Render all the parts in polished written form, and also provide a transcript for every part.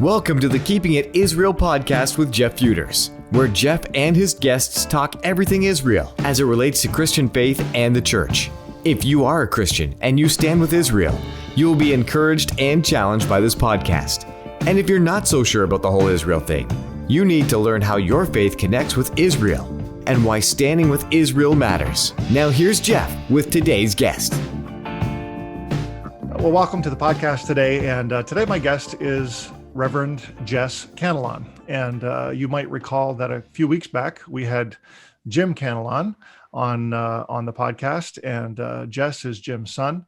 Welcome to the Keeping It Israel podcast with Jeff Feuders, where Jeff and his guests talk everything Israel as it relates to Christian faith and the church. If you are a Christian and you stand with Israel, you will be encouraged and challenged by this podcast. And if you're not so sure about the whole Israel thing, you need to learn how your faith connects with Israel and why standing with Israel matters. Now here's Jeff with today's guest. Well, welcome to the podcast today. And today my guest is Reverend Jess Cantelon. And you might recall that a few weeks back, we had Jim Cantelon on the podcast, and Jess is Jim's son.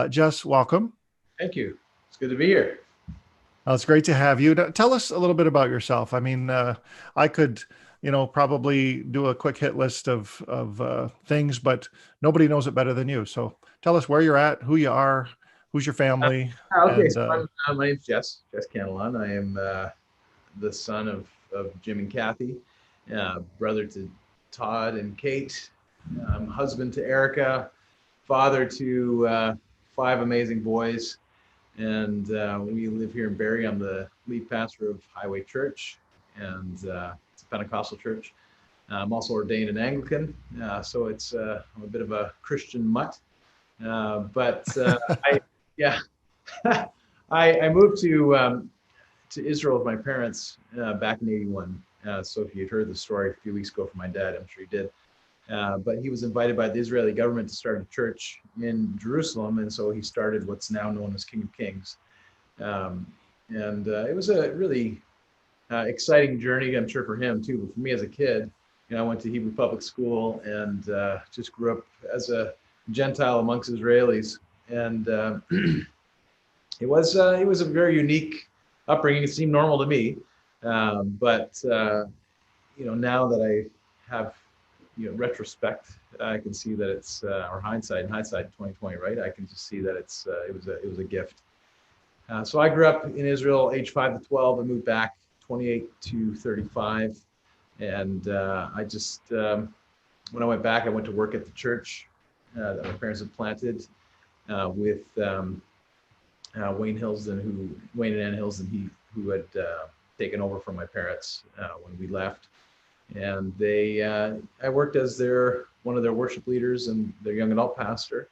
Jess, welcome. Thank you. It's good to be here. It's great to have you. Tell us a little bit about yourself. I mean, I could, probably do a quick hit list of things, but nobody knows it better than you. So tell us where you're at, who you are, who's your family. Okay, so my name's Jess Cantelon. I am the son of Jim and Kathy, brother to Todd and Kate, husband to Erica, father to 5 amazing boys. And we live here in Barrie. I'm the lead pastor of Hiway Church, and it's a Pentecostal church. I'm also ordained an Anglican, so it's I'm a bit of a Christian mutt. I moved to Israel with my parents back in '81. So if you'd heard the story a few weeks ago from my dad, I'm sure you did. But he was invited by the Israeli government to start a church in Jerusalem, and so he started what's now known as King of Kings. It was a really exciting journey, I'm sure for him too, but for me as a kid, I went to Hebrew public school and just grew up as a Gentile amongst Israelis. And it was a very unique upbringing. It seemed normal to me, but now that I have retrospect, I can see that it's or hindsight 2020, right? I can just see that it was a gift. So I grew up in Israel, age 5 to 12. I moved back 28 to 35, and I just when I went back, I went to work at the church that my parents had planted with Wayne and Ann Hilsden, who had taken over from my parents when we left. And I worked as one of their worship leaders and their young adult pastor.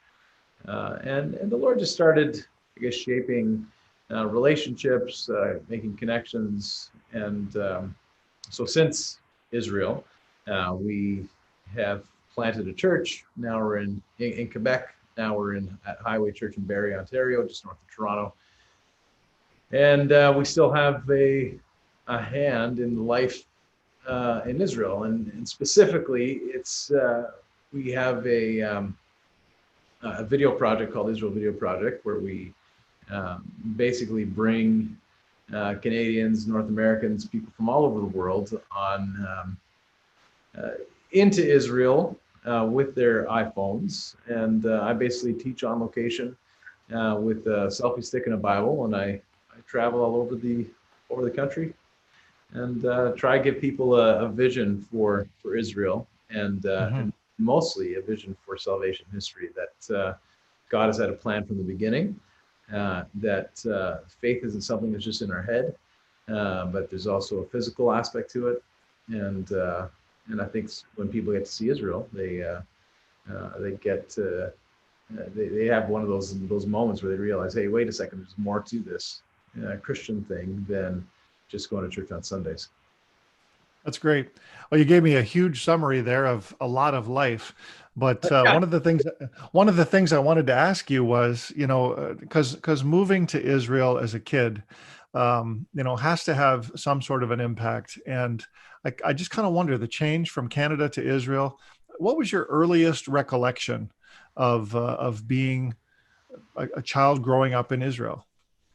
And the Lord just started, I guess, shaping relationships, making connections. And so since Israel, we have planted a church. Now we're in Quebec. Now we're at Hiway Church in Barrie, Ontario, just north of Toronto. And we still have a hand in life in Israel, and specifically, we have a video project called Israel Video Project, where we basically bring Canadians, North Americans, people from all over the world into Israel with their iPhones, and I basically teach on location with a selfie stick and a Bible, and I travel all over the country and try to give people a vision for Israel and mostly a vision for salvation history, that God has had a plan from the beginning, that faith isn't something that's just in our head, but there's also a physical aspect to it. And I think when people get to see Israel, they have one of those moments where they realize, hey, wait a second, there's more to this Christian thing than just going to church on Sundays. That's great. Well, you gave me a huge summary there of a lot of life, but one of the things I wanted to ask you was, because moving to Israel as a kid, has to have some sort of an impact. And I just kind of wonder, the change from Canada to Israel, what was your earliest recollection of being a child growing up in Israel?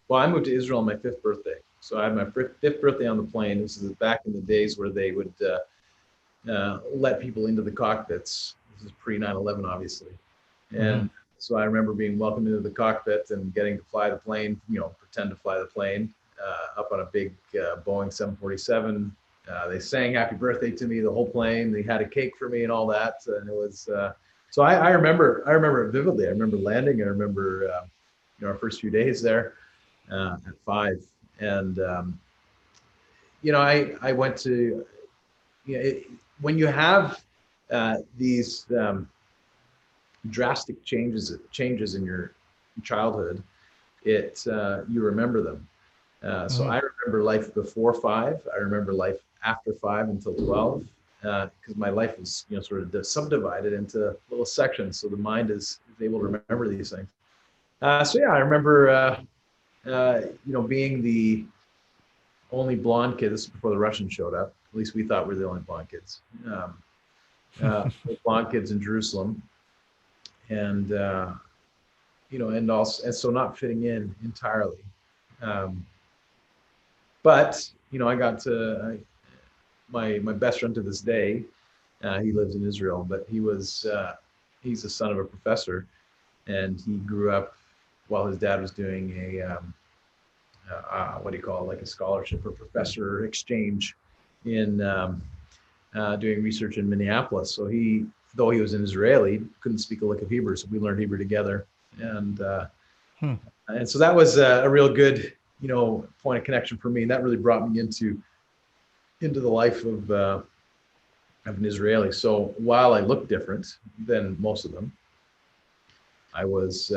Well, I moved to Israel on my 5th birthday. So I had my 5th birthday on the plane. This is back in the days where they would let people into the cockpits. This is pre 9/11, obviously. And so I remember being welcomed into the cockpit and getting to fly the plane, pretend to fly the plane up on a big Boeing 747. They sang happy birthday to me, the whole plane. They had a cake for me and all that. And it was, so I remember it vividly. I remember landing. I remember, our first few days there at 5. And I went to, when you have these drastic changes in your childhood, you remember them. So I remember life before 5. I remember life after 5 until 12, because my life was, sort of subdivided into little sections. So the mind is able to remember these things. So yeah, I remember, being the only blonde kid. This is before the Russians showed up. At least we thought we were the only blonde kids. Blonde kids in Jerusalem, and and so not fitting in entirely. But I got to my best friend to this day. He lives in Israel, but he's the son of a professor, and he grew up while his dad was doing what do you call it, like a scholarship or professor exchange in doing research in Minneapolis. So though he was an Israeli, couldn't speak a lick of Hebrew, so we learned Hebrew together, and so that was a real good point of connection for me, and that really brought me into the life of an Israeli. So while I looked different than most of them, I was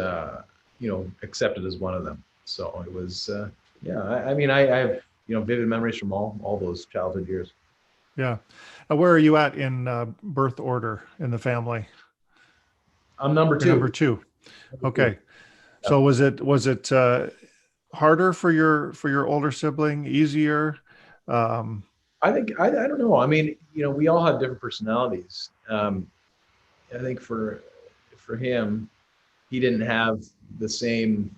accepted as one of them. So it was I have vivid memories from all those childhood years. Yeah. Now, where are you at in birth order in the family? I'm number 2. You're number 2. Okay. So was it harder for your older sibling? Easier? I think I don't know. I mean, we all have different personalities. I think for him, he didn't have the same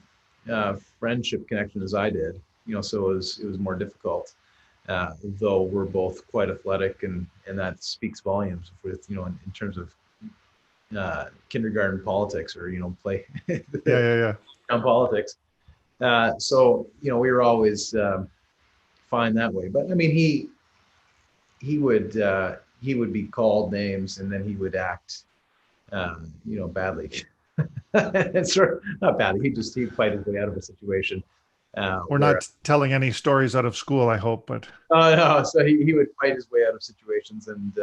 friendship connection as I did. So it was more difficult. Though we're both quite athletic, and that speaks volumes with in terms of kindergarten politics, or play on politics. So we were always fine that way. But I mean, he would be called names, and then he would act badly. And sort of not badly. He'd fight his way out of a situation. We're not telling any stories out of school, I hope, but no. So he would fight his way out of situations, and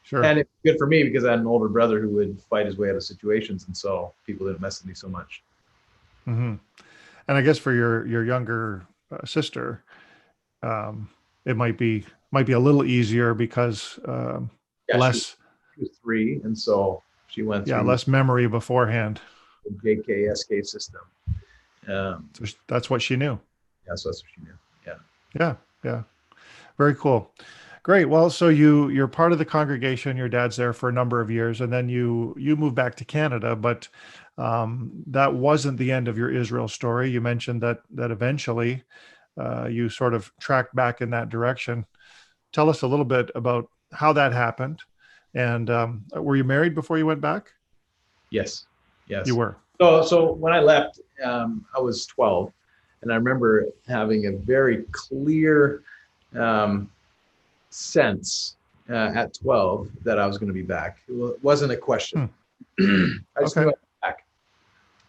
sure. And it's good for me because I had an older brother who would fight his way out of situations, and so people didn't mess with me so much. Mm-hmm. And I guess for your younger sister, it might be a little easier because less. She was 3, and so she went through less memory beforehand. The JKSK system. That's what she knew. Yeah, so that's what she knew. Yeah. Very cool. Great. Well, so you're part of the congregation. Your dad's there for a number of years, and then you moved back to Canada. But that wasn't the end of your Israel story. You mentioned that eventually you sort of tracked back in that direction. Tell us a little bit about how that happened. And were you married before you went back? Yes. You were. So when I left, I was 12, and I remember having a very clear sense at 12 that I was going to be back. It wasn't a question. I just knew I was back.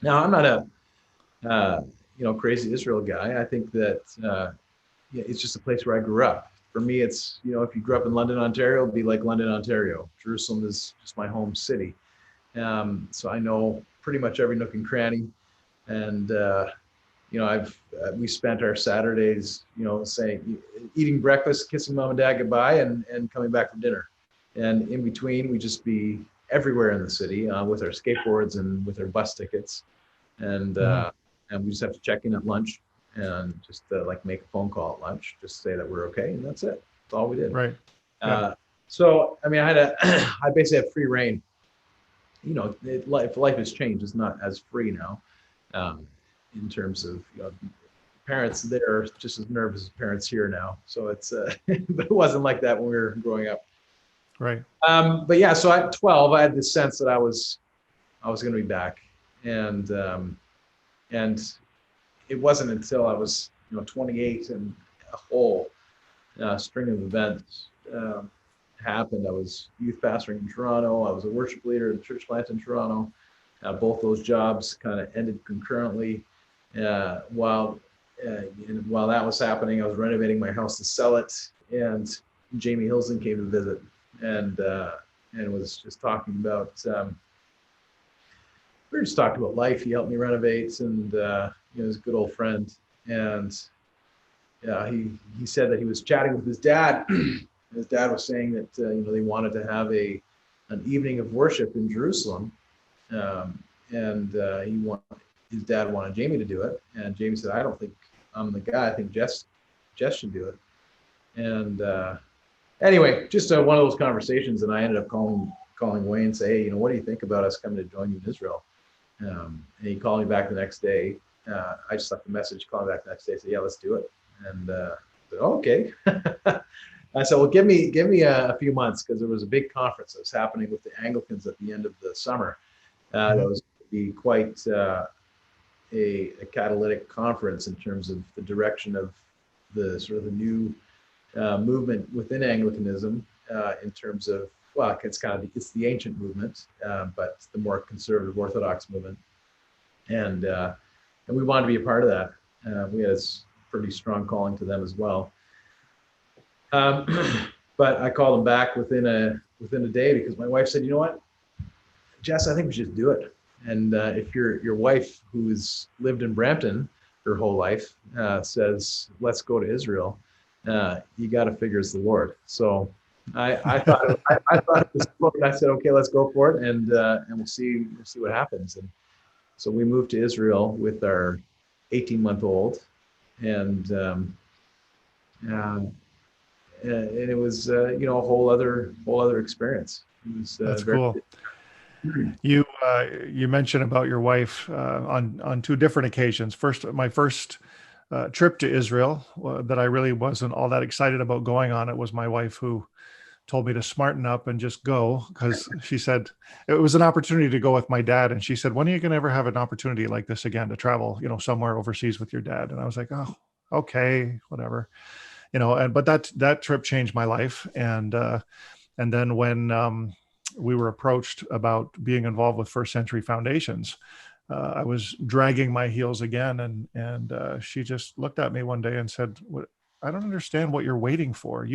Now, I'm not a crazy Israel guy. I think that it's just a place where I grew up. For me, it's if you grew up in London, Ontario, it'd be like London, Ontario. Jerusalem is just my home city. So I know pretty much every nook and cranny, and we spent our Saturdays, eating breakfast, kissing mom and dad goodbye, and coming back for dinner. And in between, we'd just be everywhere in the city with our skateboards and with our bus tickets, and we just have to check in at lunch and just make a phone call at lunch, just say that we're okay, and that's it. That's all we did. Right. So I mean, I basically had free reign. Life has changed. It's not as free now, in terms of parents there are just as nervous as parents here now. So it's but it wasn't like that when we were growing up. Right. But yeah, so at 12, I had this sense that I was going to be back, and it wasn't until I was 28 and a whole string of events happened. I was youth pastoring in Toronto. I was a worship leader at a church plant in Toronto. Both those jobs kind of ended concurrently. and while that was happening, I was renovating my house to sell it, and Jamie Hilson came to visit, and was just talking about. We were just talking about life. He helped me renovate, and he's a good old friend. And he said that he was chatting with his dad. His dad was saying that they wanted to have an evening of worship in Jerusalem, and his dad wanted Jamie to do it, and Jamie said, "I don't think I'm the guy. I think Jess should do it." And anyway, just one of those conversations, and I ended up calling Wayne and say, "Hey, what do you think about us coming to join you in Israel?" And he called me back the next day. I just left a message, called me back the next day, said, "Yeah, let's do it." And I said, "Oh, okay." I said, "Well, give me a few months," because there was a big conference that was happening with the Anglicans at the end of the summer. That was going to be quite a catalytic conference in terms of the direction of the sort of the new movement within Anglicanism in terms of, well, it's the ancient movement, but the more conservative Orthodox movement, and we wanted to be a part of that. We had a pretty strong calling to them as well. But I called them back within a day, because my wife said, "You know what, Jess, I think we should just do it. And if your wife, who's lived in Brampton her whole life, says, 'Let's go to Israel,' you got to figure it's the Lord." So I thought it was cool, and I said, "Okay, let's go for it, and we'll see what happens." And so we moved to Israel with our 18-month-old, and it was a whole other experience. It was That's cool. You mentioned about your wife on two different occasions. First, my first trip to Israel that I really wasn't all that excited about going on. It was my wife who told me to smarten up and just go, because she said it was an opportunity to go with my dad, and she said, "When are you going to ever have an opportunity like this again, to travel, somewhere overseas with your dad?" And I was like, "Oh, okay, whatever." But that trip changed my life. And then when we were approached about being involved with First Century Foundations, I was dragging my heels again, and she just looked at me one day and said, "I don't understand what you're waiting for.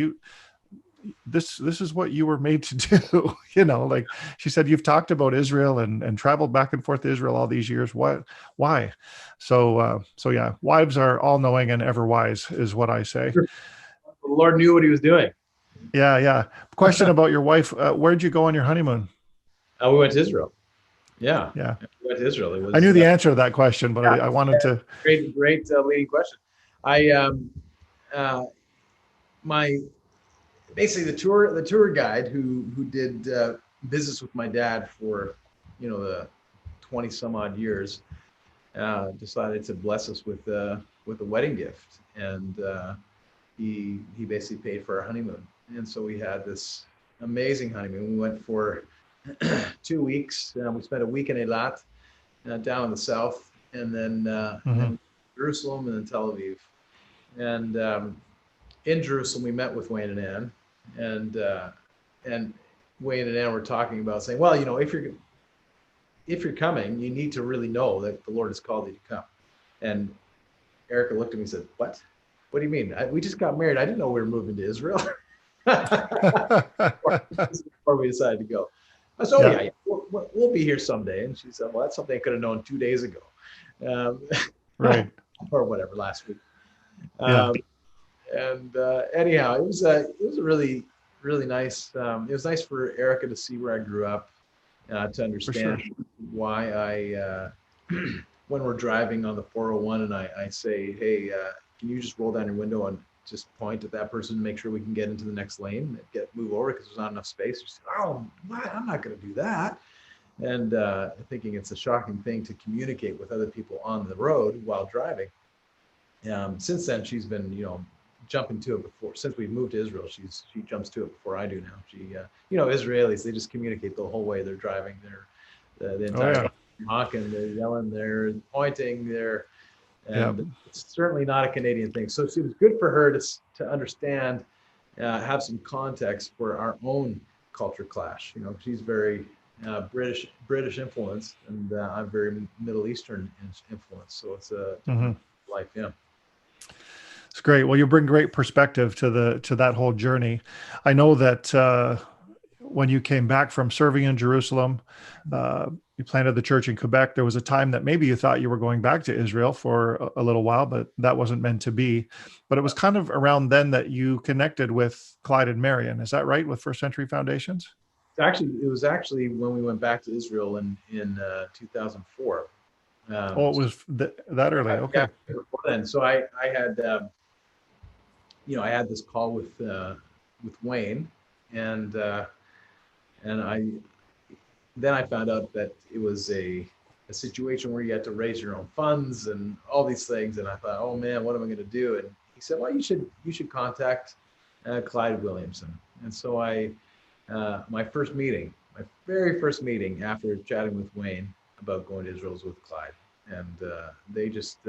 This is what you were made to do." Like she said, "You've talked about Israel and traveled back and forth to Israel all these years. Why?" So yeah, wives are all knowing and ever wise, is what I say. The Lord knew what he was doing. Yeah. Question about your wife. Where'd you go on your honeymoon? We went to Israel. Yeah. Yeah. We went to Israel. It was, I knew the answer to that question, but I wanted to. Great leading question. Basically the tour guide who did business with my dad for the 20 some odd years decided to bless us with a wedding gift, and he basically paid for our honeymoon. And so we had this amazing honeymoon. We went for 2 weeks. We spent a week in Eilat, down in the south, and then Jerusalem, and then Tel Aviv. And in Jerusalem, we met with Wayne and Ann, and Wayne and Ann were talking about saying, "Well, if you're coming, you need to really know that the Lord has called you to come." And Erica looked at me and said, "What? What do you mean? We just got married. I didn't know we were moving to Israel." Before we decided to go. I said, "Oh yeah, we'll be here someday." And she said, "Well, that's something I could have known 2 days ago." Right. Or whatever, last week. And anyhow, it was a really, really nice. It was nice for Erica to see where I grew up, to understand why I, when we're driving on the 401 and I say, "Hey, can you just roll down your window and just point at that person to make sure we can get into the next lane and move over because there's not enough space." She said, "Oh, what? I'm not going to do that." And thinking it's a shocking thing to communicate with other people on the road while driving. Since then, she's been, jumping to it before. Since we moved to Israel, she jumps to it before I do now. She, Israelis, they just communicate the whole way they're driving. They're the entire time honking, they're yelling, they're pointing, and it's certainly not a Canadian thing. So it was good for her to understand, have some context for our own culture clash. She's very British influence, and I'm very Middle Eastern influence. So it's a life, yeah. It's great. Well, you bring great perspective to that whole journey. I know that when you came back from serving in Jerusalem, you planted the church in Quebec. There was a time that maybe you thought you were going back to Israel for a little while, but that wasn't meant to be. But it was kind of around then that you connected with Clyde and Marion. Is that right? With First Century Foundations? It was actually when we went back to Israel in 2004. Oh, it was that early. Okay. Yeah, before then. So I had I had this call with Wayne, and I found out that it was a situation where you had to raise your own funds and all these things, and I thought, oh man, what am I going to do? And he said, well, you should contact Clyde Williamson. And so my very first meeting after chatting with Wayne about going to Israel was with Clyde, and they just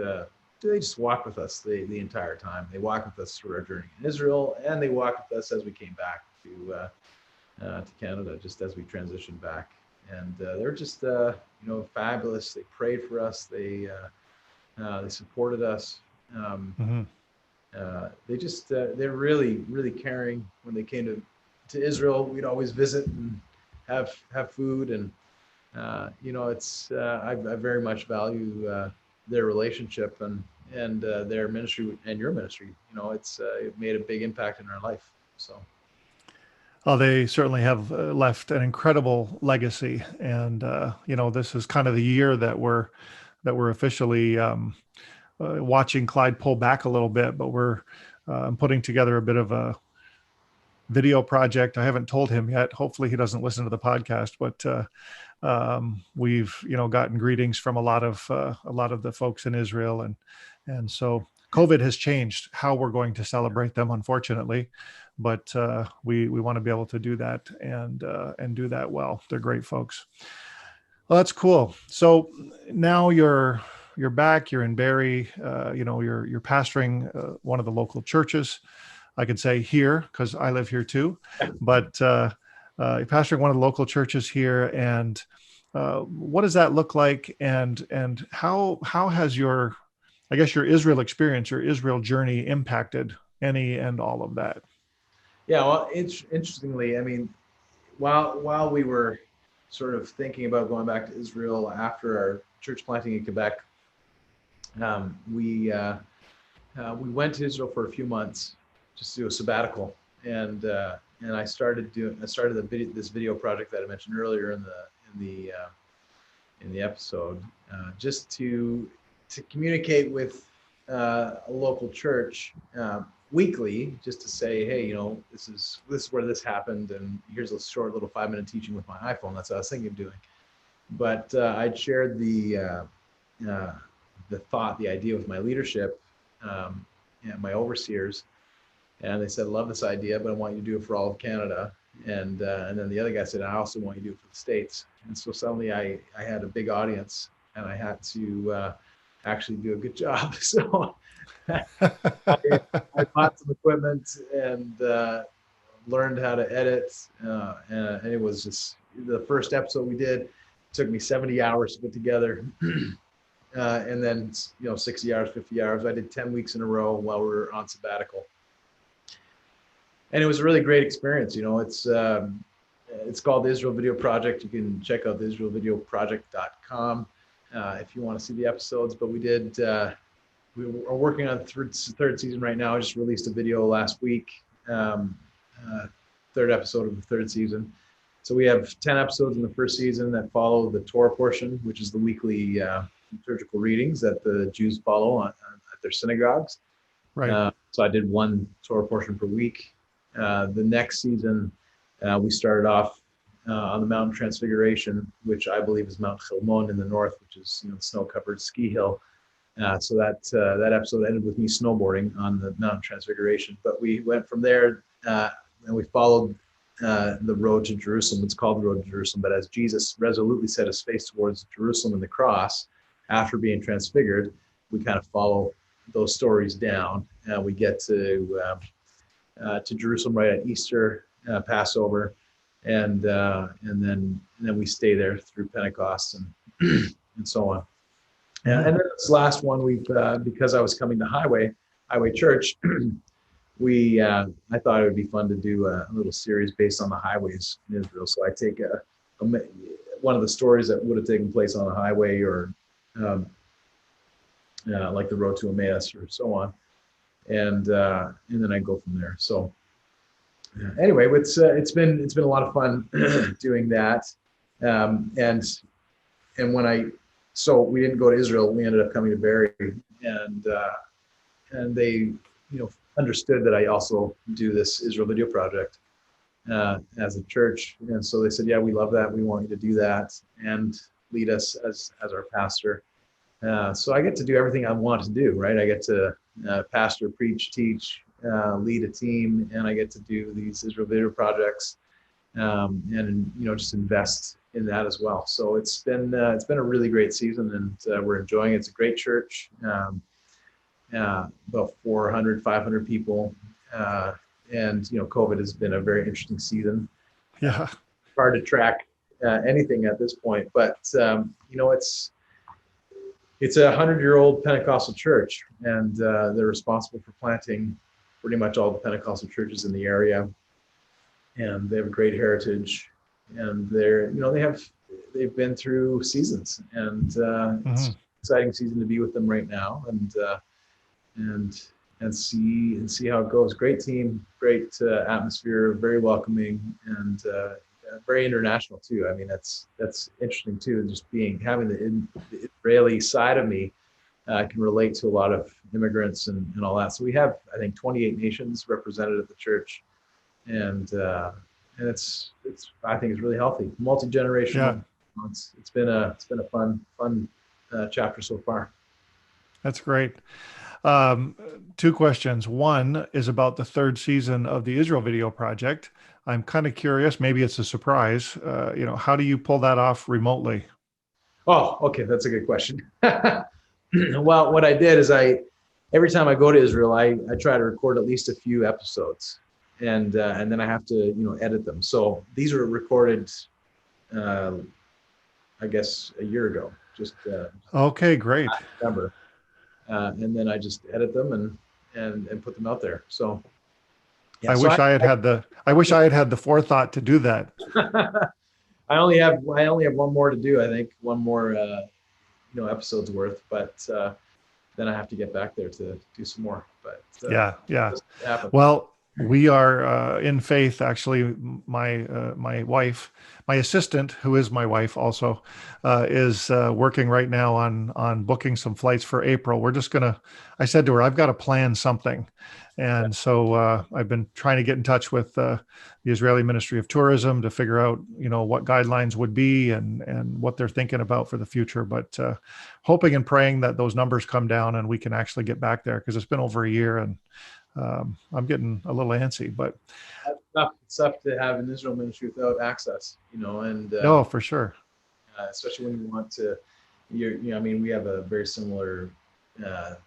walked with us the entire time. They walked with us through our journey in Israel, and they walked with us as we came back to Canada, just as we transitioned back. And they're just fabulous. They prayed for us. They supported us. They're really caring. When they came to Israel, we'd always visit and have food, and I very much value their relationship and their ministry and your ministry. It made a big impact in our life. So. Oh, they certainly have left an incredible legacy, and this is kind of the year that we're officially watching Clyde pull back a little bit, but we're putting together a bit of a video project. I haven't told him yet. Hopefully, he doesn't listen to the podcast, but we've gotten greetings from a lot of the folks in Israel, and so COVID has changed how we're going to celebrate them, unfortunately. But we want to be able to do that and do that well. They're great folks. Well, that's cool. So now you're back. You're in Barrie. You're pastoring one of the local churches. I could say here because I live here too. But you're pastoring one of the local churches here. And what does that look like? And how has your Israel experience, your Israel journey impacted any and all of that? Yeah, well, interestingly, I mean, while we were sort of thinking about going back to Israel after our church planting in Quebec, we went to Israel for a few months just to do a sabbatical, and I started this video project that I mentioned earlier in the episode, just to communicate with a local church. Weekly, just to say, hey, this is where this happened, and here's a short little 5-minute teaching with my iPhone. That's what I was thinking of doing. But I'd shared the idea with my leadership and my overseers, and they said, love this idea, but I want you to do it for all of Canada. And then the other guy said, I also want you to do it for the States. And so suddenly I had a big audience, and I had to actually do a good job. So I bought some equipment and learned how to edit, and it was just the first episode we did. It took me 70 hours to put together, and then 60 hours, 50 hours. I did 10 weeks in a row while we were on sabbatical, and it was a really great experience. It's called the Israel Video Project. You can check out the IsraelVideoProject.com if you want to see the episodes. But we did. We are working on the third season right now. I just released a video last week, third episode of the third season. So we have 10 episodes in the first season that follow the Torah portion, which is the weekly liturgical readings that the Jews follow at their synagogues. Right. So I did one Torah portion per week. The next season, we started off on the Mountain Transfiguration, which I believe is Mount Chilmon in the north, which is the snow-covered ski hill. So that episode ended with me snowboarding on the Mountain Transfiguration. But we went from there and we followed the road to Jerusalem. It's called the road to Jerusalem. But as Jesus resolutely set his face towards Jerusalem and the cross after being transfigured, we kind of follow those stories down. We get to Jerusalem right at Easter, Passover, and then we stay there through Pentecost and so on. And then this last one, because I was coming to Hiway, Hiway Church, I thought it would be fun to do a little series based on the highways in Israel. So I take one of the stories that would have taken place on a highway, or um, like the road to Emmaus or so on, and then I go from there. So anyway, it's been a lot of fun doing that, and so we didn't go to Israel. We ended up coming to Barrie, and they understood that I also do this Israel video project as a church, and so they said, yeah, we love that. We want you to do that and lead us as our pastor. So I get to do everything I want to do, right? I get to pastor, preach, teach, lead a team, and I get to do these Israel video projects, and just invest in that as well. So it's been a really great season, and we're enjoying it. It's a great church, about 400, 500 people, and COVID has been a very interesting season. Yeah. Hard to track anything at this point, but it's a 100-year-old Pentecostal church, and they're responsible for planting pretty much all the Pentecostal churches in the area, and they have a great heritage, and they've been through seasons, and it's an exciting season to be with them right now, and see how it goes. Great team, great atmosphere, very welcoming, and very international too. I mean, that's interesting too. Just having the Israeli side of me can relate to a lot of immigrants and all that. So we have, I think, 28 nations represented at the church, and it's I think it's really healthy, multi-generational. Yeah. It's been a fun chapter so far. That's great. Two questions. One is about the third season of the Israel video project. I'm kind of curious, maybe it's a surprise. How do you pull that off remotely? Oh, okay. That's a good question. Well, what I did is every time I go to Israel, I try to record at least a few episodes, and then I have to, edit them. So these were recorded, I guess a year ago, just okay, great. November. And then I just edit them and put them out there. So yeah, I wish I had had the forethought to do that. I only have one more to do. I think one more episodes worth, but then I have to get back there to do some more. But yeah. Well, we are in faith. Actually, my wife, my assistant, who is my wife also, is working right now on booking some flights for April. I said to her, I've got to plan something. And so I've been trying to get in touch with the Israeli Ministry of Tourism to figure out, what guidelines would be and what they're thinking about for the future. But hoping and praying that those numbers come down and we can actually get back there, because it's been over a year and I'm getting a little antsy. But it's tough to have an Israel ministry without access, and no, for sure. Especially when you want to, I mean, we have a very similar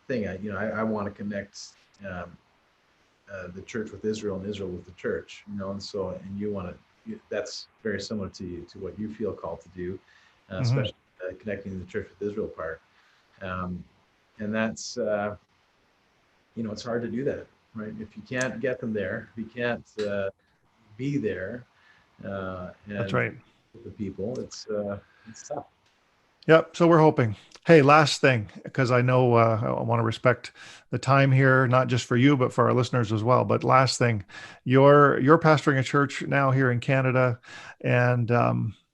thing. I want to connect the church with Israel and Israel with the church, and so, and you want to, that's very similar to what you feel called to do, especially connecting the church with Israel part. And that's, it's hard to do that, right? If you can't get them there, if you can't be there, and that's right, with the people, it's tough. Yep. So we're hoping. Hey, last thing, because I know I want to respect the time here, not just for you, but for our listeners as well. But last thing, you're pastoring a church now here in Canada, and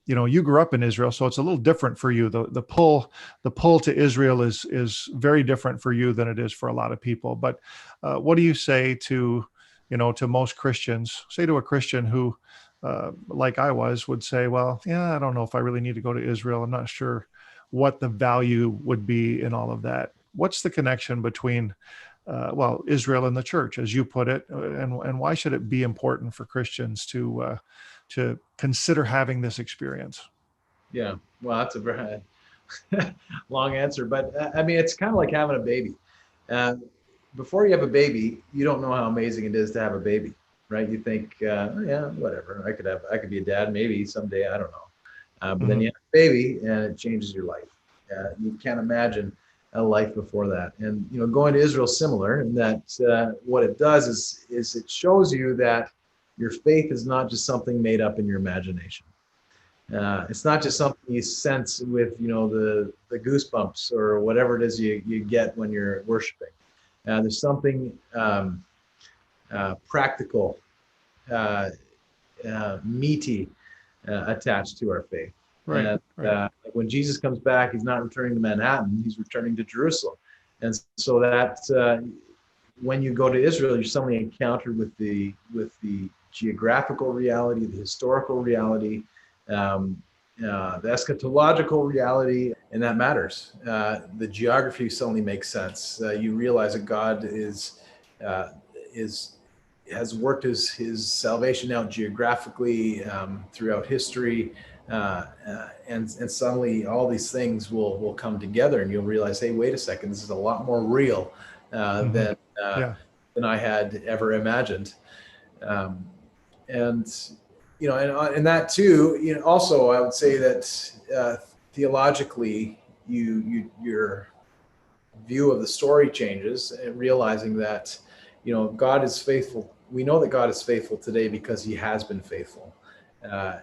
you grew up in Israel, so it's a little different for you. The pull to Israel is very different for you than it is for a lot of people. But what do you say to most Christians? Say to a Christian who, like I would say, well, yeah, I don't know if I really need to go to Israel. I'm not sure what the value would be in all of that. What's the connection between, Israel and the church, as you put it, and why should it be important for Christians to consider having this experience? Yeah, well, that's a very long answer, but I mean, it's kind of like having a baby. Before you have a baby, you don't know how amazing it is to have a baby, right? You think, oh, yeah, whatever. I could be a dad maybe someday. I don't know. But then you have a baby and it changes your life. You can't imagine a life before that. And going to Israel is similar in that what it does is it shows you that your faith is not just something made up in your imagination. It's not just something you sense with the goosebumps or whatever it is you get when you're worshiping. There's something practical, meaty attached to our faith. Right. And like when Jesus comes back, he's not returning to Manhattan, he's returning to Jerusalem. And so that when you go to Israel, you're suddenly encountered with the geographical reality, the historical reality, the eschatological reality, and that matters. The geography suddenly makes sense. You realize that God has worked his salvation out geographically throughout history, and suddenly all these things will come together, and you'll realize, hey, wait a second, this is a lot more real than I had ever imagined. And that too, also I would say that theologically, your view of the story changes, and realizing that God is faithful. We know that God is faithful today because he has been faithful.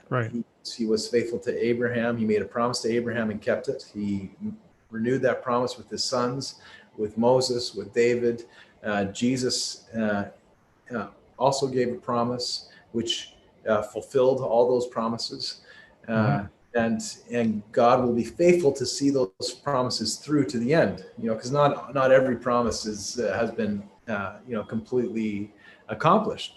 Right. He was faithful to Abraham. He made a promise to Abraham and kept it. He renewed that promise with his sons, with Moses, with David. Jesus also gave a promise which fulfilled all those promises. And God will be faithful to see those promises through to the end, because not every promise has been completely accomplished.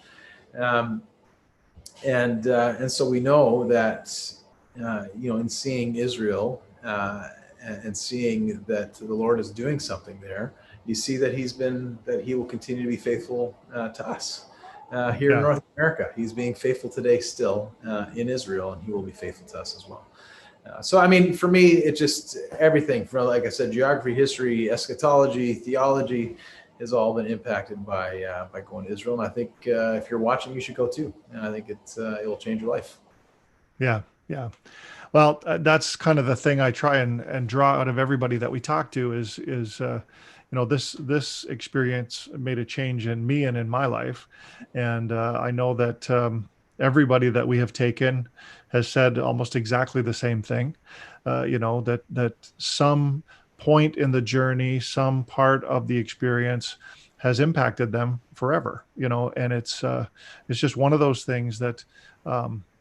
And so we know that in seeing Israel and seeing that the Lord is doing something there, you see that he will continue to be faithful to us here in North America. He's being faithful today still in Israel, and he will be faithful to us as well. So, I mean, for me, it just everything from, like I said, geography, history, eschatology, theology has all been impacted by going to Israel. And I think if you're watching, you should go too. And I think it'll change your life. Yeah. Yeah. Well, that's kind of the thing I try and draw out of everybody that we talk to is this experience made a change in me and in my life. And I know that everybody that we have taken has said almost exactly the same thing, that some point in the journey, some part of the experience has impacted them forever, and it's just one of those things that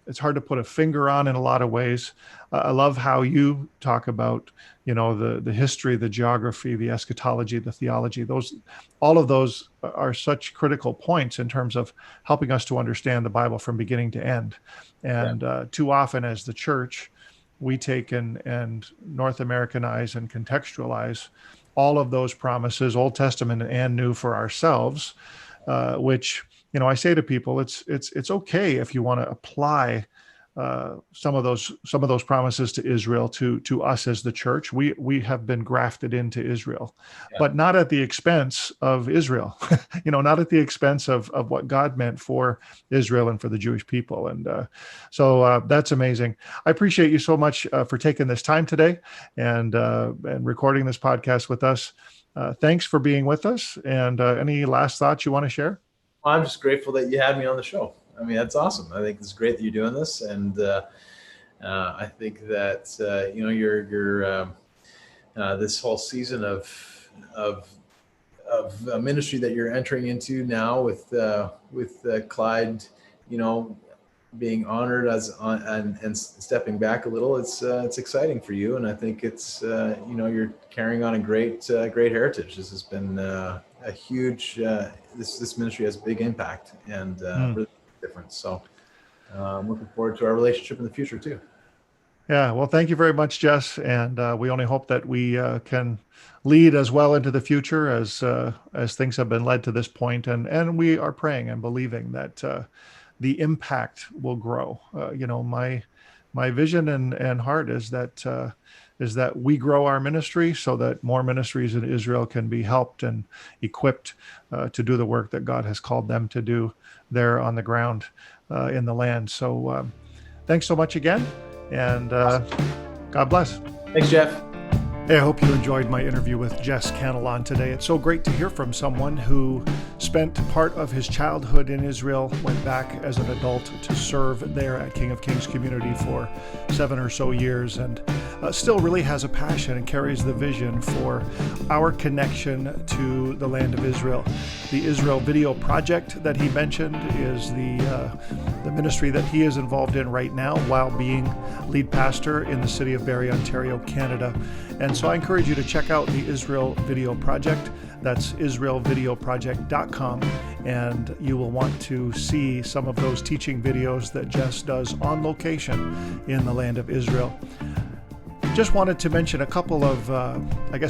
it's hard to put a finger on in a lot of ways. I love how you talk about, the history, the geography, the eschatology, the theology. All of those are such critical points in terms of helping us to understand the Bible from beginning to end. And too often as the church, we take and North Americanize and contextualize all of those promises, Old Testament and New, for ourselves, which, I say to people, it's okay if you want to apply some of those promises to Israel to us as the church. We have been grafted into Israel, but not at the expense of Israel. Not at the expense of what God meant for Israel and for the Jewish people. And so that's amazing. I appreciate you so much for taking this time today and recording this podcast with us. Thanks for being with us. And any last thoughts you want to share? I'm just grateful that you had me on the show. I mean, that's awesome. I think it's great that you're doing this, and I think that you're this whole season of a ministry that you're entering into now with Clyde, being honored and stepping back a little. It's exciting for you, and I think it's you're carrying on a great heritage. This has been a huge. This ministry has a big impact and really difference. So I'm looking forward to our relationship in the future too. Yeah, well, thank you very much, Jess. And we only hope that we can lead as well into the future as things have been led to this point. And we are praying and believing that the impact will grow. My vision and heart is that we grow our ministry so that more ministries in Israel can be helped and equipped to do the work that God has called them to do there on the ground in the land. So thanks so much again, and God bless. Thanks, Jeff. Hey, I hope you enjoyed my interview with Jess Cantelon today. It's so great to hear from someone who spent part of his childhood in Israel, went back as an adult to serve there at King of Kings Community for 7 or so years, and still really has a passion and carries the vision for our connection to the land of Israel. The Israel Video Project that he mentioned is the ministry that he is involved in right now while being lead pastor in the city of Barrie, Ontario, Canada. And so I encourage you to check out the Israel Video Project. That's israelvideoproject.com, and you will want to see some of those teaching videos that Jess does on location in the land of Israel. Just wanted to mention a couple of,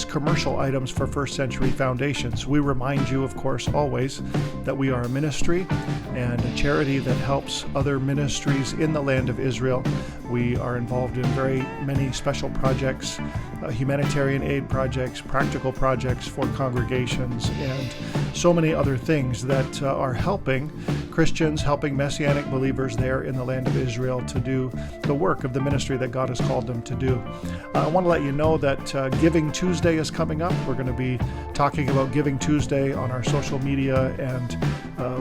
commercial items for First Century Foundations. We remind you, of course, always that we are a ministry and a charity that helps other ministries in the land of Israel. We are involved in very many special projects, humanitarian aid projects, practical projects for congregations, and so many other things that are helping Christians, helping Messianic believers there in the land of Israel to do the work of the ministry that God has called them to do. I want to let you know that Giving Tuesday is coming up. We're going to be talking about Giving Tuesday on our social media and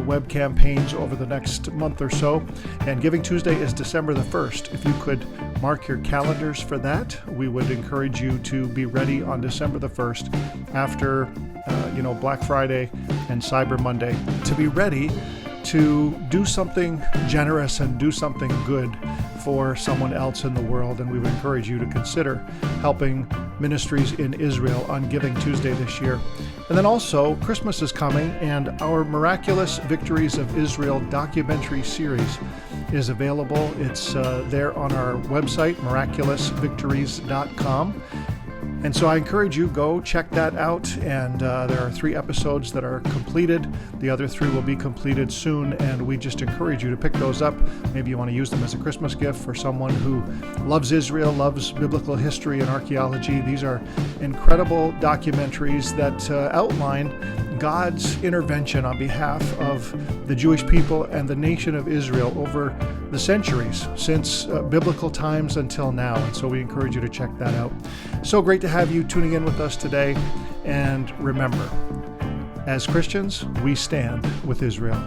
web campaigns over the next month or so. And Giving Tuesday is December the 1st. If you could mark your calendars for that, we would encourage you to be ready on December the 1st after Black Friday and Cyber Monday to be ready to do something generous and do something good for someone else in the world. And we would encourage you to consider helping ministries in Israel on Giving Tuesday this year. And then also, Christmas is coming, and our Miraculous Victories of Israel documentary series is available. It's there on our website, miraculousvictories.com. And so I encourage you, go check that out. And there are 3 episodes that are completed. The other 3 will be completed soon. And we just encourage you to pick those up. Maybe you want to use them as a Christmas gift for someone who loves Israel, loves biblical history and archaeology. These are incredible documentaries that outline God's intervention on behalf of the Jewish people and the nation of Israel over the centuries, since biblical times until now. And so we encourage you to check that out. So great to have you tuning in with us today. And remember, as Christians, we stand with Israel.